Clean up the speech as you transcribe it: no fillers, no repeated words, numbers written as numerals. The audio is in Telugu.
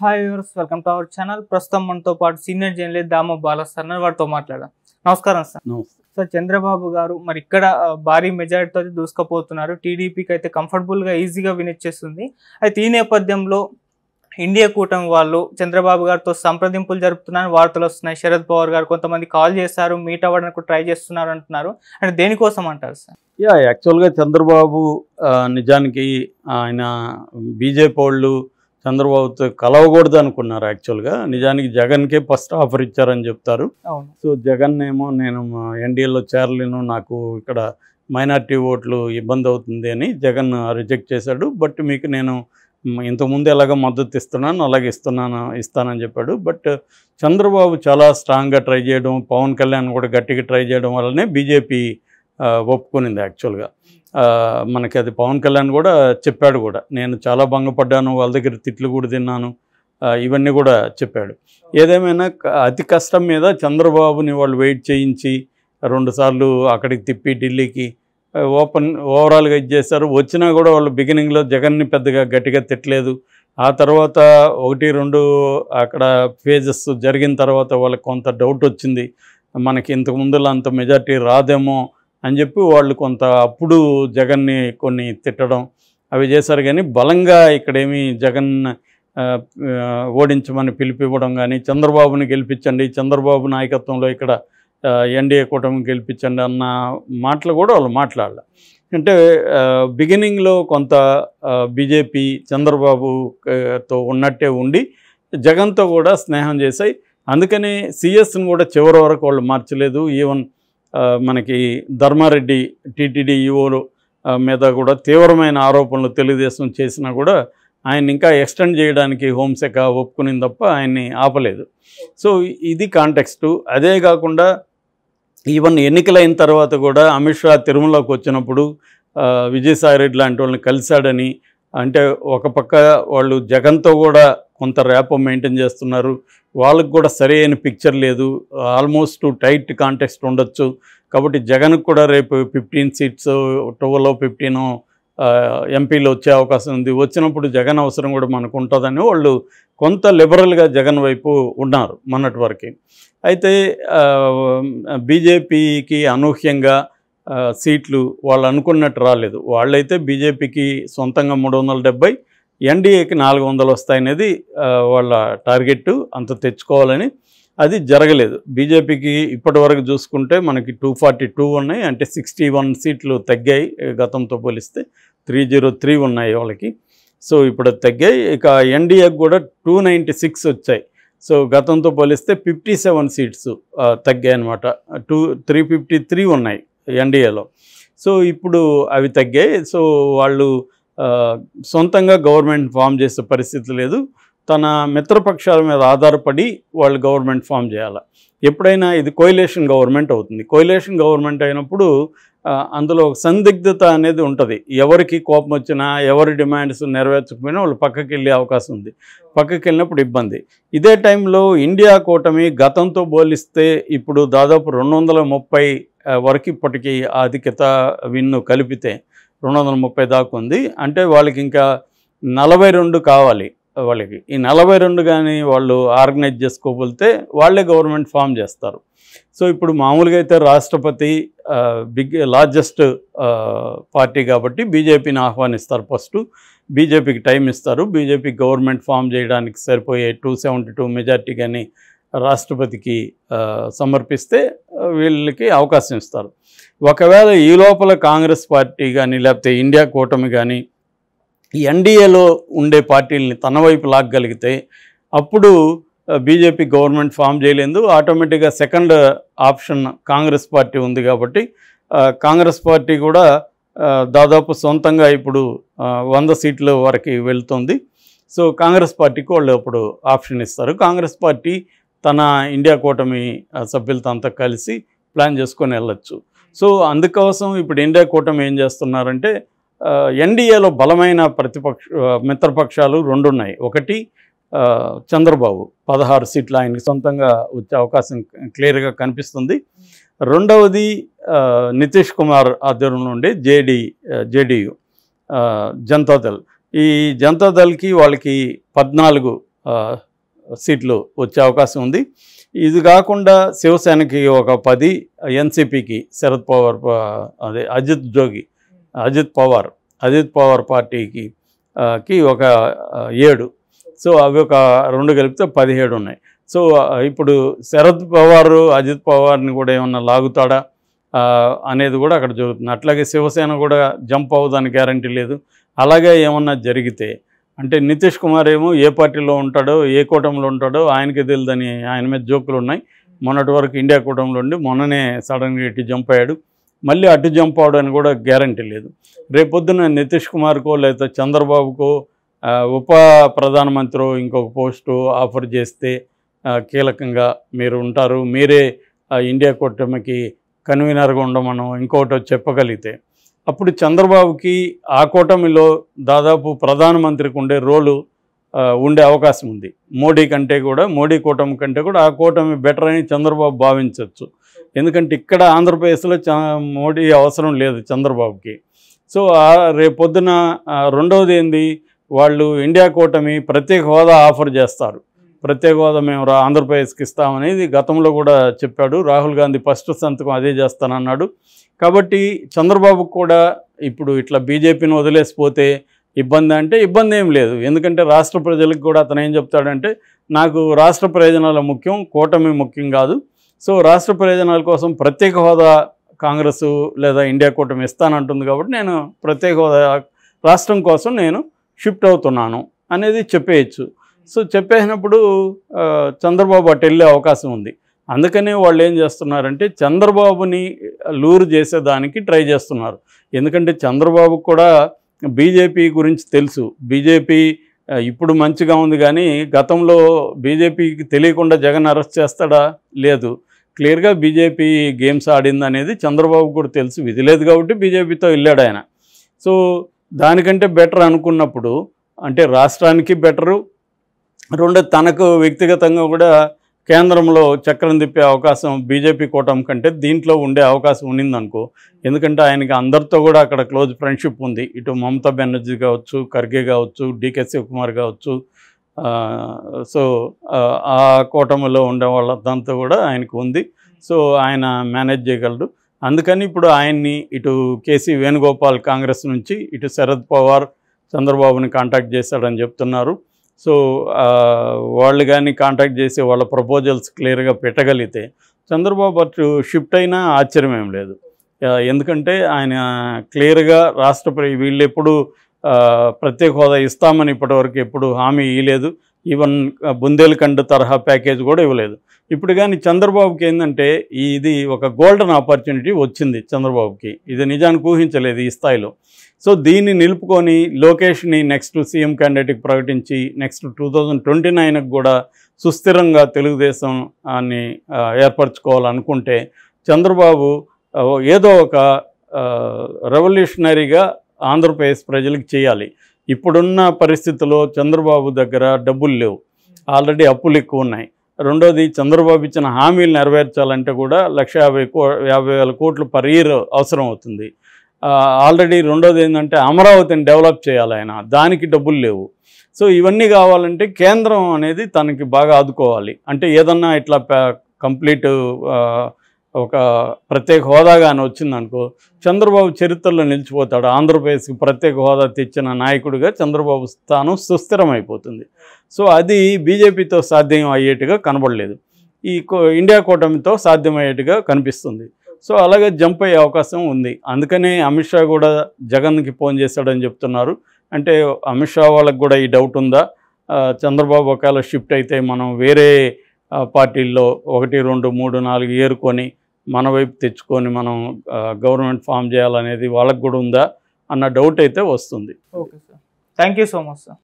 Hi viewers, welcome to our channel. ప్రస్తుతం మనతో పాటు senior journalist Damoh Bala sir వారితో మాట్లాడదాం. నమస్కారం సార్. సార్, చంద్రబాబు గారు మరి ఇక్కడ భారీ మెజారిటీతో దూసుకుపోతున్నారు. టీడీపీకి అయితే కంఫర్టబుల్గా ఈజీగా వినిచ్చేస్తుంది. అయితే ఈ నేపథ్యంలో ఇండియా కూటమి వాళ్ళు చంద్రబాబు గారితో సంప్రదింపులు జరుపుతున్నారని వార్తలు వస్తున్నాయి. శరద్ పవార్ గారు కొంతమంది కాల్ చేశారు, మీట్ అవ్వడానికి ట్రై చేస్తున్నారు అంటున్నారు. అంటే దేనికోసం అంటారు సార్? యాక్చువల్గా చంద్రబాబు నిజానికి ఆయన బీజేపీ వాళ్ళు చంద్రబాబుతో కలవకూడదు అనుకున్నారు. యాక్చువల్గా నిజానికి జగన్కే ఫస్ట్ ఆఫర్ ఇచ్చారని చెప్తారు. సో జగన్ ఏమో నేను ఎన్డీఏలో చేరలేను, నాకు ఇక్కడ మైనార్టీ ఓట్లు ఇబ్బంది అవుతుంది అని జగన్ రిజెక్ట్ చేశాడు. బట్ మీకు నేను ఇంతకుముందు ఎలాగ మద్దతు ఇస్తున్నాను అలాగే ఇస్తానని చెప్పాడు. బట్ చంద్రబాబు చాలా స్ట్రాంగ్గా ట్రై చేయడం, పవన్ కళ్యాణ్ కూడా గట్టిగా ట్రై చేయడం వల్లనే బీజేపీ ఒప్పుకునింది. యాక్చువల్గా మనకి అది పవన్ కళ్యాణ్ కూడా చెప్పాడు కూడా, నేను చాలా భంగపడ్డాను, వాళ్ళ దగ్గర తిట్లు కూడా తిన్నాను, ఇవన్నీ కూడా చెప్పాడు. ఏదేమైనా అతి కష్టం మీద చంద్రబాబుని వాళ్ళు వెయిట్ చేయించి 2 సార్లు అక్కడికి తిప్పి ఢిల్లీకి ఓవరాల్గా ఇచ్చేశారు. వచ్చినా కూడా వాళ్ళు బిగినింగ్లో జగన్ని పెద్దగా గట్టిగా తిట్టలేదు. ఆ తర్వాత 1-2 అక్కడ ఫేజెస్ జరిగిన తర్వాత వాళ్ళకి కొంత డౌట్ వచ్చింది, మనకి ఇంతకుముందులో అంత మెజార్టీ రాదేమో అని చెప్పి వాళ్ళు కొంత అప్పుడు జగన్ని కొన్ని తిట్టడం అవి చేశారు. కానీ బలంగా ఇక్కడేమీ జగన్ ఓడించమని పిలిపివ్వడం కానీ, చంద్రబాబుని గెలిపించండి, చంద్రబాబు నాయకత్వంలో ఇక్కడ ఎన్డీఏ కూటమి గెలిపించండి అన్న మాటలు కూడా వాళ్ళు మాట్లాడాలి. అంటే బిగినింగ్లో కొంత బీజేపీ చంద్రబాబుతో ఉన్నట్టే ఉండి జగన్తో కూడా స్నేహం చేశాయి. అందుకని సిఎస్ని కూడా చివరి వరకు వాళ్ళు మార్చలేదు. ఈవెన్ మనకి ధర్మారెడ్డి టీటీడీ ఈఓ మీద కూడా తీవ్రమైన ఆరోపణలు తెలుగుదేశం చేసినా కూడా ఆయన ఇంకా ఎక్స్టెండ్ చేయడానికి హోంశాఖ ఒప్పుకునింది తప్ప ఆయన్ని ఆపలేదు. సో ఇది కాంటెక్స్టు. అదే కాకుండా ఈవెన్ ఎన్నికలైన తర్వాత కూడా అమిత్ షా తిరుమలకి వచ్చినప్పుడు విజయసాయిరెడ్డి లాంటి వాళ్ళని కలిశాడని, అంటే ఒక పక్క వాళ్ళు జగన్తో కూడా కొంత ర్యాపో మెయింటైన్ చేస్తున్నారు, వాళ్ళకు కూడా సరైన పిక్చర్ లేదు, ఆల్మోస్ట్ టైట్ కాంటెక్స్ట్ ఉండొచ్చు. కాబట్టి జగన్కు కూడా రేపు 15 సీట్స్ 12-15 ఎంపీలు వచ్చే అవకాశం ఉంది. వచ్చినప్పుడు జగన్ అవసరం కూడా మనకు ఉంటుందని వాళ్ళు కొంత లిబరల్గా జగన్ వైపు ఉన్నారు మొన్నటి వరకు. అయితే బీజేపీకి అనూహ్యంగా సీట్లు వాళ్ళు అనుకున్నట్టు రాలేదు. వాళ్ళైతే బీజేపీకి సొంతంగా 370, ఎన్డీఏకి 400 వస్తాయనేది వాళ్ళ టార్గెట్, అంత తెచ్చుకోవాలని. అది జరగలేదు. బీజేపీకి ఇప్పటి వరకు చూసుకుంటే మనకి 242 ఉన్నాయి, అంటే 61 సీట్లు తగ్గాయి గతంతో పోలిస్తే. 303 ఉన్నాయి వాళ్ళకి. సో ఇప్పుడు తగ్గాయి. ఇక ఎన్డీఏకి కూడా 296 వచ్చాయి. సో గతంతో పోలిస్తే 57 సీట్స్ తగ్గాయి అనమాట. 353 ఉన్నాయి ఎన్డీఏలో. సో ఇప్పుడు అవి తగ్గాయి. సో వాళ్ళు సొంతంగా గవర్నమెంట్ ఫామ్ చేసే పరిస్థితి లేదు. తన మిత్రపక్షాల మీద ఆధారపడి వాళ్ళు గవర్నమెంట్ ఫామ్ చేయాలి. ఎప్పుడైనా ఇది కోయిలేషన్ గవర్నమెంట్ అవుతుంది. కోయిలేషన్ గవర్నమెంట్ అయినప్పుడు అందులో ఒక సందిగ్ధత అనేది ఉంటుంది. ఎవరికి కోపం వచ్చినా, ఎవరి డిమాండ్స్ నెరవేర్చకపోయినా వాళ్ళు పక్కకి వెళ్ళే అవకాశం ఉంది. పక్కకి వెళ్ళినప్పుడు ఇబ్బంది. ఇదే టైంలో ఇండియా కూటమి గతంతో పోలిస్తే ఇప్పుడు దాదాపు 230 వరకు ఇప్పటికీ ఆధిక్యత విన్ను కలిపితే 230 దాకా ఉంది. అంటే వాళ్ళకి ఇంకా 42 కావాలి. వాళ్ళకి ఈ 42 కానీ వాళ్ళు ఆర్గనైజ్ చేసుకోకపోతే వాళ్ళే గవర్నమెంట్ ఫామ్ చేస్తారు. సో ఇప్పుడు మామూలుగా అయితే రాష్ట్రపతి లార్జెస్ట్ పార్టీ కాబట్టి బీజేపీని ఆహ్వానిస్తారు. ఫస్ట్ బీజేపీకి టైం ఇస్తారు. బీజేపీ గవర్నమెంట్ ఫామ్ చేయడానికి సరిపోయే 272 మెజార్టీ కానీ రాష్ట్రపతికి సమర్పిస్తే వీళ్ళకి అవకాశం ఇస్తారు. ఒకవేళ ఈ లోపల కాంగ్రెస్ పార్టీ కానీ లేకపోతే ఇండియా కూటమి కానీ ఎన్డీఏలో ఉండే పార్టీలని తన వైపు లాగగలిగితే అప్పుడు బీజేపీ గవర్నమెంట్ ఫామ్ చేయలేదు. ఆటోమేటిక్గా సెకండ్ ఆప్షన్ కాంగ్రెస్ పార్టీ ఉంది. కాబట్టి కాంగ్రెస్ పార్టీ కూడా దాదాపు సొంతంగా ఇప్పుడు 100 సీట్ల వరకు వెళ్తుంది. సో కాంగ్రెస్ పార్టీకి వాళ్ళు అప్పుడు ఆప్షన్ ఇస్తారు. కాంగ్రెస్ పార్టీ తన ఇండియా కూటమి సభ్యులతో అంతా కలిసి ప్లాన్ చేసుకొని వెళ్ళచ్చు. సో అందుకోసం ఇప్పుడు ఇండియా కూటమి ఏం చేస్తున్నారంటే, ఎన్డీఏలో బలమైన మిత్రపక్షాలు 2 ఉన్నాయి. ఒకటి చంద్రబాబు 16 సీట్లు ఆయనకి సొంతంగా వచ్చే అవకాశం క్లియర్గా కనిపిస్తుంది. రెండవది నితీష్ కుమార్ ఆధ్వర్యంలో ఉండే జేడీయూ జనతాదళ్. ఈ జనతాదళ్కి వాళ్ళకి 14 సీట్లు వచ్చే అవకాశం ఉంది. ఇది కాకుండా శివసేనకి ఒక 10, ఎన్సీపీకి శరద్ పవార్ అదే అజిత్ పవార్ పార్టీకి ఒక 7. సో అవి ఒక 2 కలిపితే 17 ఉన్నాయి. సో ఇప్పుడు శరద్ పవార్ అజిత్ పవార్ని కూడా ఏమన్నా లాగుతాడా అనేది కూడా అక్కడ జరుగుతుంది. అట్లాగే శివసేన కూడా జంప్ అవ్వడానికి గ్యారంటీ లేదు. అలాగే ఏమన్నా జరిగితే అంటే నితీష్ కుమార్ ఏమో ఏ పార్టీలో ఉంటాడో ఏ కూటమిలో ఉంటాడో ఆయనకి తెలియదని ఆయన మీద జోకులు ఉన్నాయి. మొన్నటి వరకు ఇండియా కూటమిలో ఉండి మొన్ననే సడన్గా ఇటు జంప్ అయ్యాడు. మళ్ళీ అటు జంప్ అవడానికి కూడా గ్యారంటీ లేదు. రేపొద్దున నితీష్ కుమార్కో లేదా చంద్రబాబుకో ఉప ప్రధానమంత్రి ఇంకొక పోస్టు ఆఫర్ చేస్తే కీలకంగా మీరు ఉంటారు, మీరే ఇండియా కూటమికి కన్వీనర్గా ఉండమనం ఇంకోటి చెప్పగలిగితే అప్పుడు చంద్రబాబుకి ఆ కూటమిలో దాదాపు ప్రధానమంత్రికి ఉండే రోలు ఉండే అవకాశం ఉంది. మోడీ కూటమి కంటే కూడా ఆ కూటమి బెటర్ అని చంద్రబాబు భావించవచ్చు. ఎందుకంటే ఇక్కడ ఆంధ్రప్రదేశ్లో మోడీ అవసరం లేదు చంద్రబాబుకి. సో రేపొద్దున రెండవది ఏంది, వాళ్ళు ఇండియా కూటమి ప్రత్యేక హోదా ఆఫర్ చేస్తారు. ప్రత్యేక హోదా మేము ఆంధ్రప్రదేశ్కి ఇస్తామనేది గతంలో కూడా చెప్పాడు. రాహుల్ గాంధీ ఫస్ట్ సంతకం అదే చేస్తానన్నాడు. కాబట్టి చంద్రబాబుకు కూడా ఇప్పుడు ఇట్లా బీజేపీని వదిలేసిపోతే ఇబ్బంది అంటే ఇబ్బంది ఏం లేదు. ఎందుకంటే రాష్ట్ర ప్రజలకు కూడా అతను ఏం చెప్తాడంటే నాకు రాష్ట్ర ప్రయోజనాలు ముఖ్యం, కూటమి ముఖ్యం కాదు. సో రాష్ట్ర ప్రయోజనాల కోసం ప్రత్యేక హోదా కాంగ్రెస్ లేదా ఇండియా కూటమి ఇస్తానంటుంది కాబట్టి నేను ప్రత్యేక హోదా రాష్ట్రం కోసం నేను షిఫ్ట్ అవుతున్నాను అనేది చెప్పేయచ్చు. సో చెప్పేసినప్పుడు చంద్రబాబు అటు వెళ్ళే అవకాశం ఉంది. అందుకనే వాళ్ళు ఏం చేస్తున్నారంటే చంద్రబాబుని లూరు చేసేదానికి ట్రై చేస్తున్నారు. ఎందుకంటే చంద్రబాబు కూడా బీజేపీ గురించి తెలుసు. బీజేపీ ఇప్పుడు మంచిగా ఉంది కానీ గతంలో బీజేపీకి తెలియకుండా జగన్ అరెస్ట్ చేస్తాడా? లేదు. క్లియర్గా బీజేపీ గేమ్స్ ఆడింది అనేది చంద్రబాబు కూడా తెలుసు. విధి లేదు కాబట్టి బీజేపీతో వెళ్ళాడు ఆయన. సో దానికంటే బెటర్ అనుకున్నప్పుడు అంటే రాష్ట్రానికి బెటరు, రెండో తనకు వ్యక్తిగతంగా కూడా కేంద్రంలో చక్రం తిప్పే అవకాశం బీజేపీ కూటమి కంటే దీంట్లో ఉండే అవకాశం ఉన్నిందనుకో. ఎందుకంటే ఆయనకి అందరితో కూడా అక్కడ క్లోజ్ ఫ్రెండ్షిప్ ఉంది. ఇటు మమతా బెనర్జీ కావచ్చు, ఖర్గే కావచ్చు, డీకే శివకుమార్ కావచ్చు. సో ఆ కూటమిలో ఉండే వాళ్ళంతా కూడా ఆయనకు ఉంది. సో ఆయన మేనేజ్ చేయగలడు. అందుకని ఇప్పుడు ఆయన్ని ఇటు కేసీ వేణుగోపాల్ కాంగ్రెస్ నుంచి, ఇటు శరద్ పవార్ చంద్రబాబుని కాంటాక్ట్ చేశాడని చెప్తున్నారు. సో వాళ్ళు కానీ కాంటాక్ట్ చేసి వాళ్ళ ప్రపోజల్స్ క్లియర్గా పెట్టగలిగితే చంద్రబాబు అటు షిఫ్ట్ అయినా ఆశ్చర్యం ఏం లేదు. ఎందుకంటే ఆయన క్లియర్గా వీళ్ళు ఎప్పుడు ప్రత్యేక హోదా ఇస్తామని ఇప్పటివరకు ఎప్పుడు హామీ ఇవ్వలేదు. ఈవెన్ బుందేల్ఖండ్ తరహా ప్యాకేజ్ కూడా ఇవ్వలేదు. ఇప్పుడు కానీ చంద్రబాబుకి ఏంటంటే ఇది ఒక గోల్డెన్ ఆపర్చునిటీ వచ్చింది చంద్రబాబుకి. ఇది నిజానికి ఊహించలేదు ఈ స్థాయిలో. సో దీన్ని నిలుపుకొని లోకేష్ని నెక్స్ట్ సీఎం క్యాండిడేట్కి ప్రకటించి నెక్స్ట్ 2029కి కూడా సుస్థిరంగా తెలుగుదేశాన్ని ఏర్పరచుకోవాలనుకుంటే చంద్రబాబు ఏదో ఒక రెవల్యూషనరీగా ఆంధ్రప్రదేశ్ ప్రజలకు చేయాలి. ఇప్పుడున్న పరిస్థితుల్లో చంద్రబాబు దగ్గర డబ్బులు లేవు, ఆల్రెడీ అప్పులు ఎక్కువ ఉన్నాయి. రెండోది చంద్రబాబు ఇచ్చిన హామీలు నెరవేర్చాలంటే కూడా 1,50,000 కోట్లు పర్ ఇయర్ అవసరం అవుతుంది. ఆల్రెడీ రెండోది ఏంటంటే అమరావతిని డెవలప్ చేయాలి ఆయన, దానికి డబ్బులు లేవు. సో ఇవన్నీ కావాలంటే కేంద్రం అనేది తనకి బాగా ఆదుకోవాలి. అంటే ఏదన్నా ఇట్లా కంప్లీట్ ఒక ప్రత్యేక హోదా కానీ వచ్చిందనుకో చంద్రబాబు చరిత్రలో నిలిచిపోతాడు. ఆంధ్రప్రదేశ్కి ప్రత్యేక హోదా తెచ్చిన నాయకుడిగా చంద్రబాబు స్థానం సుస్థిరమైపోతుంది. సో అది బీజేపీతో సాధ్యం అయ్యేట్టుగా కనబడలేదు, ఈ ఇండియా కూటమితో సాధ్యమయ్యేట్టుగా కనిపిస్తుంది. సో అలాగే జంప్ అయ్యే అవకాశం ఉంది. అందుకనే అమిత్ షా కూడా జగన్కి ఫోన్ చేశాడని చెప్తున్నారు. అంటే అమిత్ షా వాళ్ళకి కూడా ఈ డౌట్ ఉందా, చంద్రబాబు ఒకవేళ షిఫ్ట్ అయితే మనం వేరే పార్టీల్లో 1, 2, 3, 4 ఏరుకొని మన వైపు తెచ్చుకొని మనం గవర్నమెంట్ ఫామ్ చేయాలనేది వాళ్ళకు కూడా ఉందా అన్న డౌట్ అయితే వస్తుంది. Okay sir, thank you so much sir.